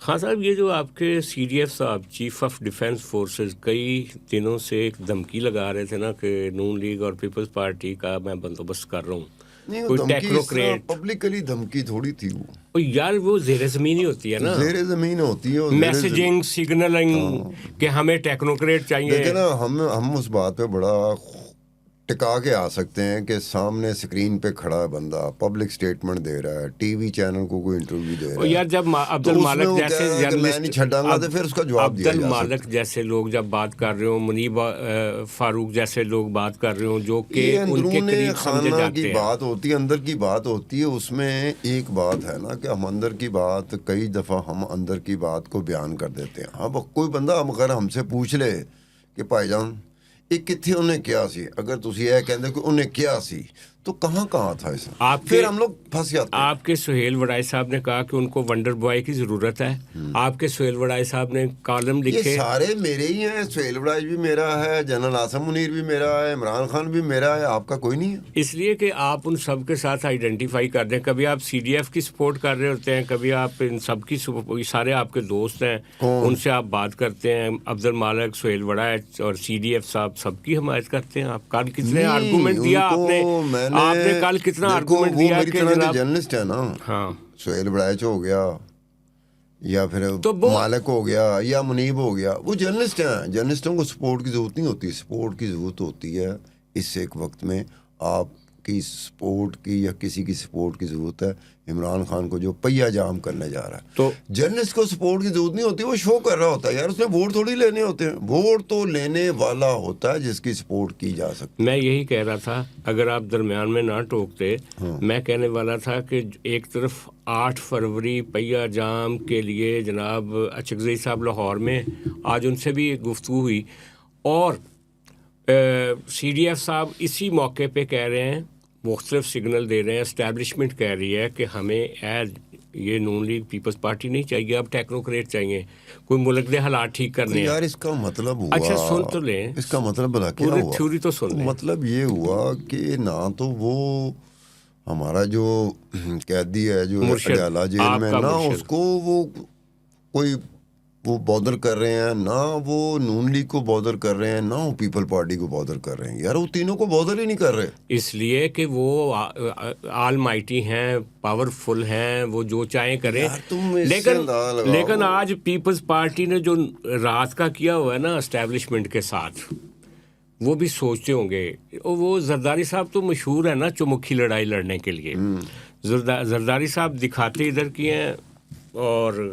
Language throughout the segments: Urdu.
خان صاحب، یہ جو آپ کے سی ڈی ایف صاحب چیف آف ڈیفینس فورسز کئی دنوں سے ایک دھمکی لگا رہے تھے نا کہ نون لیگ اور پیپلز پارٹی کا میں بندوبست کر رہا ہوں. نہیں، وہ کوئی دھمکی اس طرح ٹیکنوکریٹ، پبلکلی دھمکی تھوڑی تھی. وہ یار وہ زیر زمینی ہوتی ہے نا، زیر زمین ہوتی ہے. میسیجنگ سگنلنگ کہ ہمیں ٹیکنوکریٹ چاہیے. دیکھیں نا، ہم اس بات پہ بڑا ٹکا کے آ سکتے ہیں کہ سامنے اسکرین پہ کھڑا ہے بندہ، پبلک اسٹیٹمنٹ دے رہا ہے، ٹی وی چینل کو کوئی انٹرویو دے رہا ہے. یار جب عبد تو اس میں المالک وہ کہہ جیسے رہا ہے کہ میں نہیں چھڈاں گا، تو پھر اس کا جواب دیا عبد جا المالک سکتا. جیسے لوگ جب بات کر رہے ہوں، منیب فاروق جیسے لوگ بات کر رہے ہوں جو کہ یہ ان کے اندرون قریب سمجھے خانہ کی جاتے ہیں. بات ہوتی ہے، اندر کی بات ہوتی ہے. اس میں ایک بات ہے نا کہ ہم اندر کی بات کئی دفعہ ہم اندر کی بات کو بیان کر دیتے ہیں. اب کوئی بندہ اگر ہم سے پوچھ لے کہ بھائی جان یہ کتنے انہیں کیا سی، اگر تسی یہ کہندے کہ انہیں کیا سی، تو کہاں تھا اس میں، پھر ہم لوگ پھنس جاتے ہیں. آپ کے سہیل وڑائی صاحب نے کہا کہ ان کو ونڈر بوائے کی ضرورت ہے. آپ کے سہیل وڑائی صاحب نے کالم یہ لکھے. سارے میرے ہی ہیں. سہیل وڑائی بھی میرا ہے، جنرل آصم منیر بھی میرا ہے، عمران خان بھی میرا ہے. آپ کا کوئی نہیں ہے. اس لیے کہ آپ ان سب کے ساتھ آئیڈینٹیفائی کر دیں. کبھی آپ سی ڈی ایف کی سپورٹ کر رہے ہوتے ہیں، کبھی آپ ان سب کی سارے آپ کے دوست ہیں، ان سے آپ بات کرتے ہیں. عبد المالک، سہیل وڑائی اور سی ڈی ایف صاحب سب کی حمایت کرتے ہیں. آپ کل کتنے آرگومنٹ دیا آپ نے کل کتنا آرگومنٹ دیا میری کہ طرح کے جناب. جرنلسٹ ہے نا. ہاں، سہیل وڑائچ ہو گیا یا پھر مالک ہو گیا یا منیب ہو گیا، وہ جرنلسٹ ہیں. جرنلسٹوں کو سپورٹ کی ضرورت نہیں ہوتی. سپورٹ کی ضرورت ہوتی ہے اس ایک وقت میں آپ کی سپورٹ کی یا کسی کی سپورٹ کی ضرورت ہے. عمران خان کو جو پہیا جام کرنے جا رہا ہے، تو جرنلسٹ کو سپورٹ کی ضرورت نہیں ہوتی. وہ شو کر رہا ہوتا ہے. یار اس نے ووٹ تھوڑی لینے ہوتے ہیں. ووٹ تو لینے والا ہوتا ہے جس کی سپورٹ کی جا سکتی. میں یہی کہہ رہا تھا، اگر آپ درمیان میں نہ ٹوکتے. میں کہنے والا تھا کہ ایک طرف 8 فروری پہیا جام کے لیے جناب اچکزئی صاحب لاہور میں، آج ان سے بھی گفتگو ہوئی، اور سی ڈی ایف صاحب اسی موقع پہ کہہ رہے ہیں، مختلف سگنل دے رہے ہیں. اسٹیبلشمنٹ کہہ رہی ہے کہ ہمیں یہ نون لیگ پیپلز پارٹی نہیں چاہیے، اب ٹیکنوکریٹ چاہیے، کوئی ملک دے حالات ٹھیک کرنے ہیں. یار اس کا مطلب ہوا، اچھا سن تو لیں، اس کا مطلب بلا کیا پورے ہوا؟ تھیوری تو سن لیں. مطلب یہ ہوا کہ نہ تو وہ ہمارا جو قیدی ہے جو اڈیالہ جیل میں، نہ اس کو وہ کوئی وہ بادر کر رہے ہیں، نہ وہ نون لیگ کو بادر کر رہے ہیں، نہ وہ پیپل پارٹی کو بادر کر رہے ہیں. یار وہ تینوں کو بادر ہی نہیں کر رہے. اس لیے کہ وہ آل مائٹی ہیں، پاورفل ہیں، وہ جو چاہیں کریں. لیکن آج پیپلز پارٹی نے جو رات کا کیا ہوا ہے نا اسٹیبلشمنٹ کے ساتھ، وہ بھی سوچتے ہوں گے. وہ زرداری صاحب تو مشہور ہے نا چمکھی لڑائی لڑنے کے لیے. زرداری صاحب دکھاتے ادھر کی ہیں اور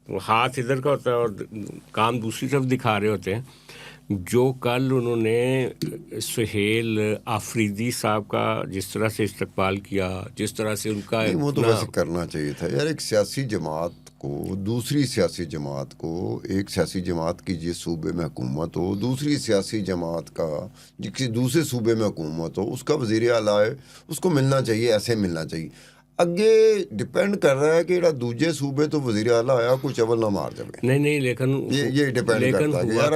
ہاتھ ادھر کا ہوتا ہے اور کام دوسری طرف دکھا رہے ہوتے ہیں. جو کل انہوں نے سہیل آفریدی صاحب کا جس طرح سے استقبال کیا، جس طرح سے ان کا، وہ تو ویسے کرنا چاہیے تھا یار. ایک سیاسی جماعت کو دوسری سیاسی جماعت کو، ایک سیاسی جماعت کی جس صوبے میں حکومت ہو، دوسری سیاسی جماعت کا کسی دوسرے صوبے میں حکومت ہو، اس کا وزیر اعلیٰ ہے، اس کو ملنا چاہیے. ایسے ملنا چاہیے. اگے ڈپینڈ کر رہا ہے کہ جڑا دوجے صوبے تو وزیر اعلیٰ آیا کوئی چول نہ مار جائے. نہیں لیکن یہ ڈپینڈ کرتا ہے کہ یار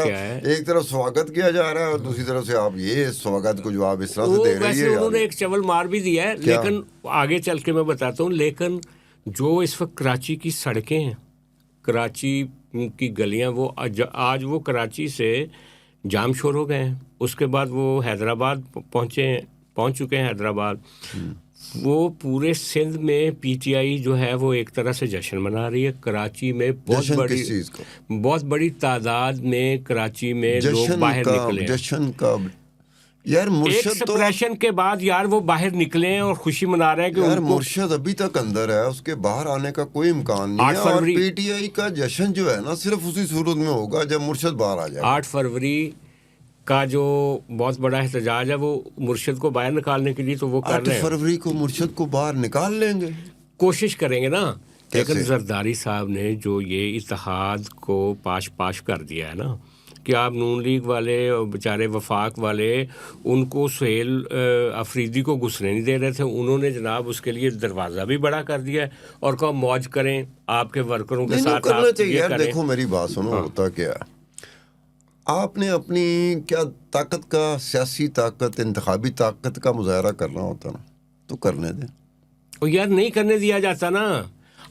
ایک طرف سواگت کیا جا رہا ہے اور دوسری طرف سے آپ یہ سواگت کو جواب اس طرح سے دے رہی ہے. انہوں نے ایک چول مار بھی دیا ہے، لیکن آگے چل کے میں بتاتا ہوں. لیکن جو اس وقت کراچی کی سڑکیں ہیں، کراچی کی گلیاں، وہ آج وہ کراچی سے جام شور ہو گئے ہیں. اس کے بعد وہ حیدرآباد پہنچ چکے ہیں. حیدرآباد وہ پورے سندھ میں پی ٹی آئی جو ہے وہ ایک طرح سے جشن منا رہی ہے. کراچی میں بہت بڑی تعداد میں کراچی میں لوگ باہر نکلے. جشن کا یار ایک سپریشن کے بعد یار وہ باہر نکلے ہیں اور خوشی منا رہے ہیں کہ یار مرشد ابھی تک اندر ہے، اس کے باہر آنے کا کوئی امکان نہیں ہے. اور پی ٹی آئی کا جشن جو ہے نا صرف اسی صورت میں ہوگا جب مرشد باہر آ جائے. 8 فروری کا جو بہت بڑا احتجاج ہے وہ مرشد کو باہر نکالنے کے لیے تو وہ کر رہے ہیں. 8 فروری کو مرشد کو باہر نکال لیں گے، کوشش کریں گے نا. لیکن زرداری صاحب نے جو یہ اتحاد کو پاش کر دیا ہے نا، کہ آپ نون لیگ والے اور بیچارے وفاق والے ان کو سہیل آفریدی کو گھسنے نہیں دے رہے تھے، انہوں نے جناب اس کے لیے دروازہ بھی بڑا کر دیا ہے اور کہا موج کریں آپ کے ورکروں کے ساتھ. کرنا چاہیے یار. دیکھو میری بات سنو، ہوتا کیا آپ نے اپنی کیا طاقت کا، سیاسی طاقت، انتخابی طاقت کا مظاہرہ کرنا ہوتا نا تو کرنے دیں. یار نہیں کرنے دیا جاتا نا.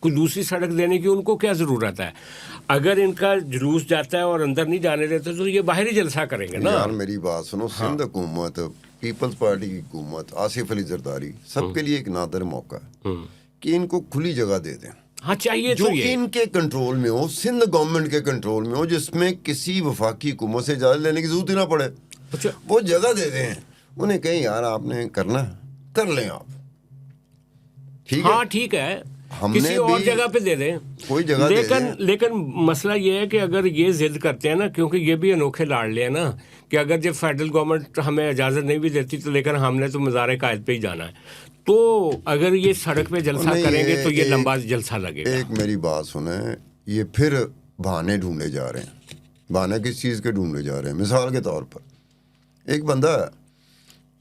کوئی دوسری سڑک دینے کی ان کو کیا ضرورت ہے؟ اگر ان کا جلوس جاتا ہے اور اندر نہیں جانے دیتے تو یہ باہر ہی جلسہ کریں گے نا. یار میری بات سنو, سندھ حکومت, پیپلز پارٹی کی حکومت, آصف علی زرداری, سب کے لیے ایک نادر موقع ہے کہ ان کو کھلی جگہ دے دیں. ہاں چاہیے جو ان کے کنٹرول میں ہو, سندھ گورنمنٹ کے کنٹرول میں ہو, جس میں کسی وفاقی حکومت سے اجازت لینے کی ضرورت ہی نہ پڑے. وہ جگہ دے دیں, انہیں کہیں یار آپ نے کرنا کر لیں آپ, ٹھیک ہے, ہاں ٹھیک ہے, کسی اور جگہ پہ دے دیں کوئی جگہ. لیکن مسئلہ یہ ہے کہ اگر یہ ضد کرتے ہیں نا, کیونکہ یہ بھی انوکھے لاڑلے ہیں نا, کہ اگر جب فیڈرل گورنمنٹ ہمیں اجازت نہیں بھی دیتی تو لیکن ہم نے تو مزار قائد پہ ہی جانا ہے, تو اگر یہ سڑک پہ جلسہ کریں گے تو یہ لمبا جلسہ لگے گا. ایک میری بات سنیں, یہ پھر بہانے ڈھونڈے جا رہے ہیں. بہانے کس چیز کے ڈھونڈے جا رہے ہیں؟ مثال کے طور پر ایک بندہ ہے,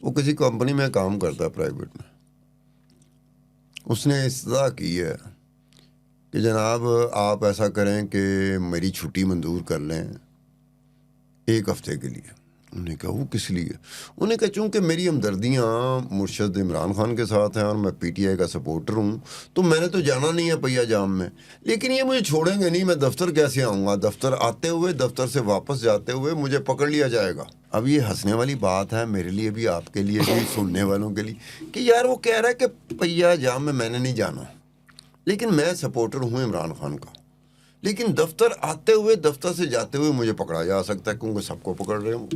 وہ کسی کمپنی میں کام کرتا ہے پرائیویٹ میں, اس نے استدعا کی ہے کہ جناب آپ ایسا کریں کہ میری چھٹی منظور کر لیں 1 ہفتے کے لیے. انہوں نے کہا وہ کس لیے؟ انہوں نے کہا چونکہ میری ہمدردیاں مرشد عمران خان کے ساتھ ہیں اور میں پی ٹی آئی کا سپورٹر ہوں, تو میں نے تو جانا نہیں ہے پہیا جام میں, لیکن یہ مجھے چھوڑیں گے نہیں, میں دفتر کیسے آؤں گا؟ دفتر آتے ہوئے, دفتر سے واپس جاتے ہوئے مجھے پکڑ لیا جائے گا. اب یہ ہنسنے والی بات ہے میرے لیے بھی, آپ کے لیے بھی, سننے والوں کے لیے, کہ یار وہ کہہ رہا ہے کہ پہیا جام میں نے نہیں جانا, لیکن میں سپورٹر ہوں عمران خان کا, لیکن دفتر آتے ہوئے, دفتر سے جاتے ہوئے مجھے پکڑا جا سکتا ہے کیونکہ سب کو پکڑ رہے ہوں.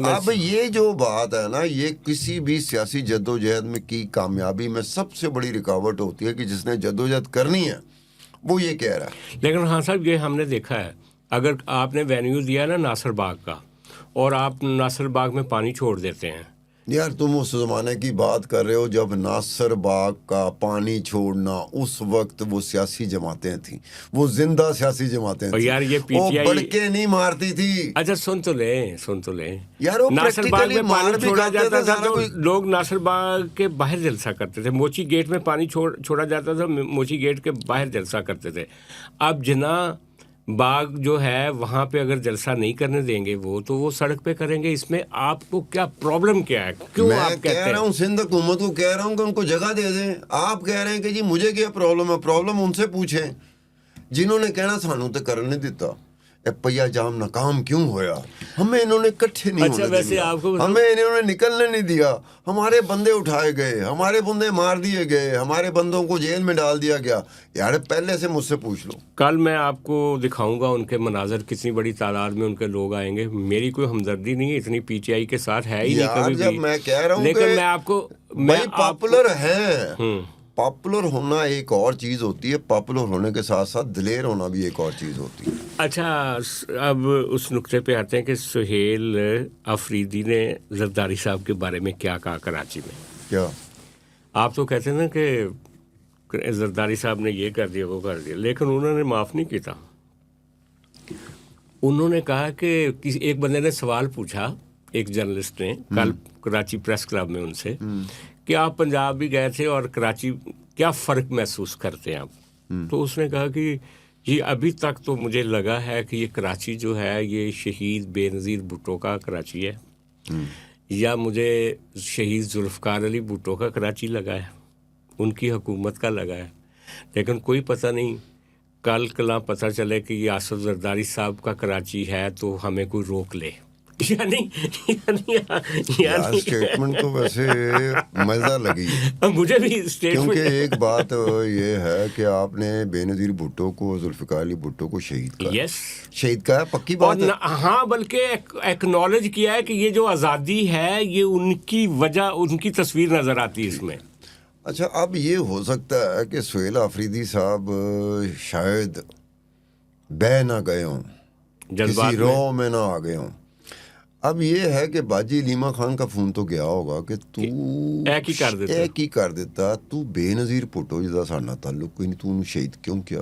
اب یہ جو بات ہے نا, یہ کسی بھی سیاسی جدوجہد میں کی کامیابی میں سب سے بڑی رکاوٹ ہوتی ہے کہ جس نے جدوجہد کرنی ہے وہ یہ کہہ رہا ہے. لیکن ہاں صاحب, یہ ہم نے دیکھا ہے, اگر آپ نے وینیو دیا نا ناصر باغ کا, اور آپ ناصر باغ میں پانی چھوڑ دیتے ہیں. یار تم اس زمانے کی بات کر رہے ہو جب ناصر باغ کا پانی چھوڑنا, اس وقت وہ سیاسی جماعتیں تھیں, وہ زندہ سیاسی جماعتیں تھیں, یار یہ پی ٹی آئی بڑکے نہیں مارتی تھی. اچھا سن تو لیں یار, وہ ناصر باغ میں پانی چھوڑا جاتا تھا تو لوگ ناصر باغ کے باہر جلسہ کرتے تھے, موچی گیٹ میں پانی چھوڑا جاتا تھا, موچی گیٹ کے باہر جلسہ کرتے تھے. اب جناح باغ جو ہے وہاں پہ اگر جلسہ نہیں کرنے دیں گے وہ, تو وہ سڑک پہ کریں گے. اس میں آپ کو کیا پرابلم کیا ہے؟ کیوں آپ کہتے ہیں؟ میں کہہ رہا ہوں سندھ حکومت کو کہہ رہا ہوں کہ ان کو جگہ دے دیں. آپ کہہ رہے ہیں کہ جی مجھے کیا پرابلم ہے. پرابلم ان سے پوچھیں جنہوں نے کہنا سانوں تے کرن نہیں دیتا. پہیا جام ناکام کیوں ہویا؟ ہمیں انہوں نے کٹھے نہیں ہونے دیا, ہمیں انہوں نے نکلنے نہیں دیا, ہمارے بندے اٹھائے گئے, ہمارے بندے مار دیے گئے, ہمارے بندوں کو جیل میں ڈال دیا گیا. یار پہلے سے مجھ سے پوچھ لو. کل میں آپ کو دکھاؤں گا ان کے مناظر, کتنی بڑی تعداد میں ان کے لوگ آئیں گے. میری کوئی ہمدردی نہیں ہے اتنی پی ٹی آئی کے ساتھ ہے ہی نہیں کبھی بھی, میں کہہ رہا ہوں لیکن میں آپ کو پاپولر ہیں. پاپولر ہونا ایک اور چیز ہوتی ہے, پاپولر ہونے کے ساتھ ساتھ دلیر ہونا بھی ایک اور چیز ہوتی ہے. اچھا, اب اس نقطے پہ آتے ہیں کہ سہیل آفریدی نے زرداری صاحب کے بارے میں کیا کہا کراچی میں. کیا آپ تو کہتے ہیں نا کہ زرداری صاحب نے یہ کر دیا وہ کر دیا, لیکن انہوں نے معاف نہیں کیا. انہوں نے کہا کہ ایک بندے نے سوال پوچھا, ایک جرنلسٹ نے کل کراچی پریس کلب میں ان سے, کہ آپ پنجاب بھی گئے تھے اور کراچی, کیا فرق محسوس کرتے ہیں آپ؟ تو اس نے کہا کہ یہ ابھی تک تو مجھے لگا ہے کہ یہ کراچی جو ہے یہ شہید بے نظیر بھٹو کا کراچی ہے, یا مجھے شہید ذوالفقار علی بھٹو کا کراچی لگا ہے, ان کی حکومت کا لگا ہے. لیکن کوئی پتہ نہیں, کل کلاں پتہ چلے کہ یہ آصف زرداری صاحب کا کراچی ہے تو ہمیں کوئی روک لے. یعنی اسٹیٹمنٹ تو ویسے مزہ لگی مجھے بھی اسٹیٹمنٹ, کیونکہ ایک بات یہ ہے کہ آپ نے بے نظیر بھٹو کو, ذوالفقار علی بھٹو کو شہید کہا. یس, شہید کہا, پکی بات ہے. ہاں, بلکہ ایکنالج کیا ہے کہ یہ جو آزادی ہے یہ ان کی وجہ, ان کی تصویر نظر آتی ہے اس میں. اچھا, اب یہ ہو سکتا ہے کہ سہیل آفریدی صاحب شاید بہ نہ گئے ہوں, کسی رو میں نہ آ گئے ہوں. اب یہ ہے کہ باجی لیما خان کا فون تو گیا ہوگا کہ تو ایک ہی کر دیتا, تو بے نظیر بھٹو جدا ساڈا تعلق کوئی نہیں, تو انہوں شہید کیوں کیا؟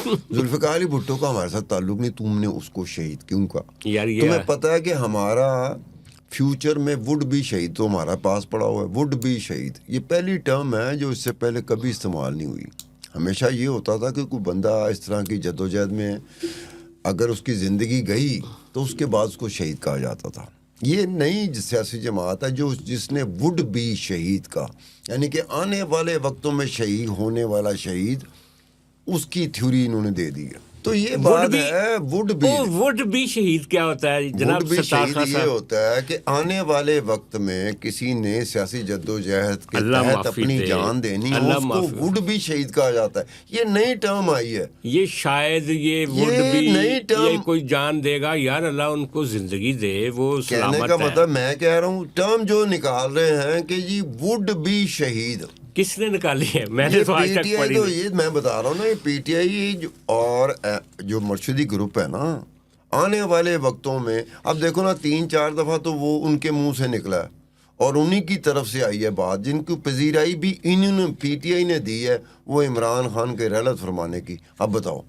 ذوالفقار علی بھٹو کا ہمارے ساتھ تعلق نہیں, تم نے اس کو شہید کیوں کہا؟ تمہیں پتہ ہے کہ ہمارا فیوچر میں وڈ بھی شہید تو ہمارا پاس پڑا ہوا ہے, وڈ بھی شہید. یہ پہلی ٹرم ہے جو اس سے پہلے کبھی استعمال نہیں ہوئی. ہمیشہ یہ ہوتا تھا کہ کوئی بندہ اس طرح کی جدوجہد میں اگر اس کی زندگی گئی تو اس کے بعد اس کو شہید کہا جاتا تھا. یہ نئی سیاسی جماعت ہے جس نے وڈ بھی شہید کا, یعنی کہ آنے والے وقتوں میں شہید ہونے والا شہید اس کی تھیوری انہوں نے دے دی ہے. تو یہ بات ہے وڈ بھی شہید کیا ہوتا ہے جناب ستار خان صاحب؟ یہ ہوتا ہے کہ آنے والے وقت میں کسی نے سیاسی جدوجہد کے تحت اپنی جان دینی ہے اس کو وڈ بھی شہید کہا جاتا ہے. یہ نئی ٹرم آئی ہے. یہ شاید یہ وڈ بھی یہ کوئی جان دے گا یار اللہ ان کو زندگی دے وہ سلامت ہے. کہنے کا مطلب میں کہہ رہا ہوں ٹرم جو نکال رہے ہیں کہ یہ وڈ بھی شہید. کس نے نکالی ہے؟ میں نے تو آج تک پڑھی تو یہ میں بتا رہا ہوں نا یہ پی ٹی آئی اور جو مرشدی گروپ ہے نا آنے والے وقتوں میں اب دیکھو نا 3-4 دفعہ تو وہ ان کے منہ سے نکلا ہے اور انہی کی طرف سے آئی ہے بات جن کو پذیرائی بھی انہوں نے پی ٹی آئی نے دی ہے وہ عمران خان کے رحلت فرمانے کی. اب بتاؤ